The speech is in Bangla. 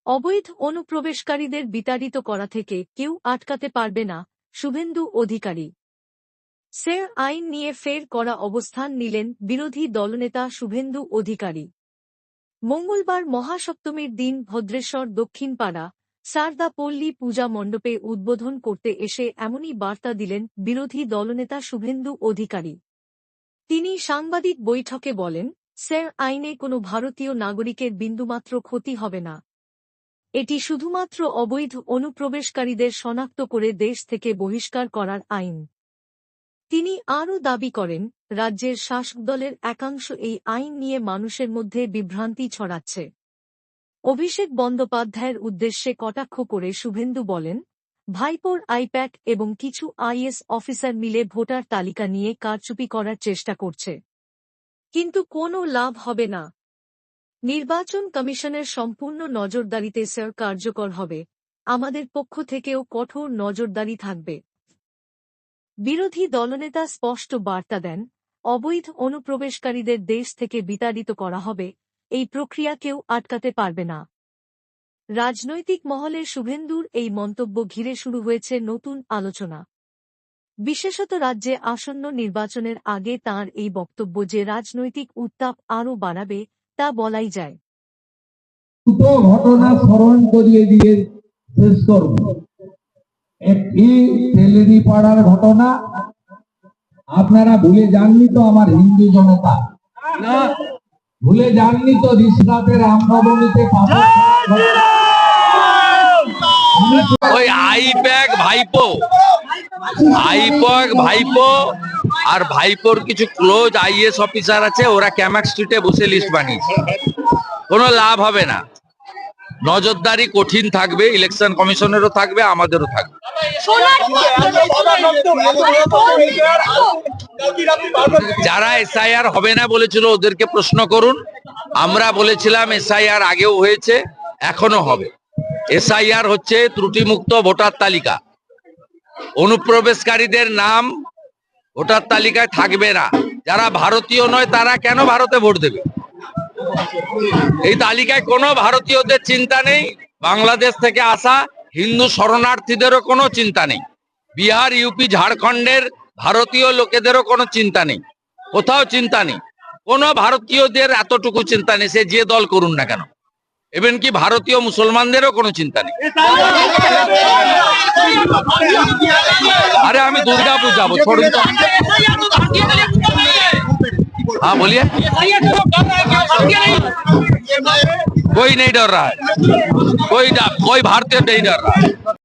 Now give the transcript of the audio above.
অবৈধ অনুপ্রবেশকারীদের বিতাড়িত করা থেকে কেউ আটকাতে পারবে না, শুভেন্দু অধিকারী। সের আইন নিয়ে ফের কড়া অবস্থান নিলেন বিরোধী দলনেতা শুভেন্দু অধিকারী। মঙ্গলবার মহাসপ্তমীর দিন ভদ্রেশ্বর দক্ষিণপাড়া সারদা পল্লী পূজা মণ্ডপে উদ্বোধন করতে এসে এমনই বার্তা দিলেন বিরোধী দলনেতা শুভেন্দু অধিকারী। তিনি সাংবাদিক বৈঠকে বলেন, সের আইনে কোনো ভারতীয় নাগরিকের বিন্দুমাত্র ক্ষতি হবে না। এটি শুধুমাত্র অবৈধ অনুপ্রবেশকারীদের শনাক্ত করে দেশ থেকে বহিষ্কার করার আইন। তিনি আরও দাবি করেন, রাজ্যের শাসক দলের একাংশ এই আইন নিয়ে মানুষের মধ্যে বিভ্রান্তি ছড়াচ্ছে। অভিষেক বন্দ্যোপাধ্যায়ের উদ্দেশ্যে কটাক্ষ করে শুভেন্দু বলেন, ভাইপোর আইপ্যাক এবং কিছু আইএস অফিসার মিলে ভোটার তালিকা নিয়ে কারচুপি করার চেষ্টা করছে, কিন্তু কোনো লাভ হবে না। নির্বাচন কমিশনের সম্পূর্ণ নজরদারিতে সের কার্যকর হবে, আমাদের পক্ষ থেকেও কঠোর নজরদারি থাকবে। বিরোধী দলনেতা স্পষ্ট বার্তা দেন, অবৈধ অনুপ্রবেশকারীদের দেশ থেকে বিতাড়িত করা হবে, এই প্রক্রিয়া কেউ আটকাতে পারবে না। রাজনৈতিক মহলে শুভেন্দুর এই মন্তব্য ঘিরে শুরু হয়েছে নতুন আলোচনা। বিশেষত রাজ্যে আসন্ন নির্বাচনের আগে তাঁর এই বক্তব্য যে রাজনৈতিক উত্তাপ আরও বাড়াবে তা বলাই যায়। দুটো ঘটনা স্মরণ করিয়ে দিয়ে শেষ করব। একটি তেলেরিপাড়ার ঘটনা, আপনারা ভুলে যাননি তো আমার হিন্দু জনতা? ভুলে যাননি তো রিসরাতের রামনবমীতে ওই আইপ্যাক ভাইপো আর ভাইপোর কিছু ক্লোজ আইএস অফিসার আছে, ওরা ক্যামাক স্ট্রিটে বসে লিস্ট বানিয়েছে। কোনো লাভ হবে না। নজরদারি কঠিন থাকবে, ইলেকশন কমিশনেরও থাকবে, আমাদেরও থাকবে। যারা এসআইআর হবে না বলেছিল ওদেরকে প্রশ্ন করুন। আমরা বলেছিলাম এসআইআর আগেও হয়েছে, এখনো হবে। এসআইআর হচ্ছে ত্রুটিমুক্ত ভোটার তালিকা। অনুপ্রবেশকারীদের নাম ভোটার তালিকায় থাকবে না। যারা ভারতীয় নয় তারা কেন ভারতে ভোট দেবে? এই তালিকায় কোনো ভারতীয়দের চিন্তা নেই, বাংলাদেশ থেকে আসা হিন্দু শরণার্থীদেরও কোনো চিন্তা নেই, বিহার, ইউপি, ঝাড়খণ্ডের ভারতীয় লোকেদেরও কোনো চিন্তা নেই, কোথাও চিন্তা নেই। কোনো ভারতীয়দের এতটুকু চিন্তা নেই, সে যে দল করুন না কেন। এমন কি ভারতীয় মুসলমানদেরও কোনো চিন্তা নেই। আরে আমি দুর্গা পূজা छोड़ूं तो हाँ बोलिए। कोई नहीं डर रहा है, कोई भारतीय नहीं डर रहा है।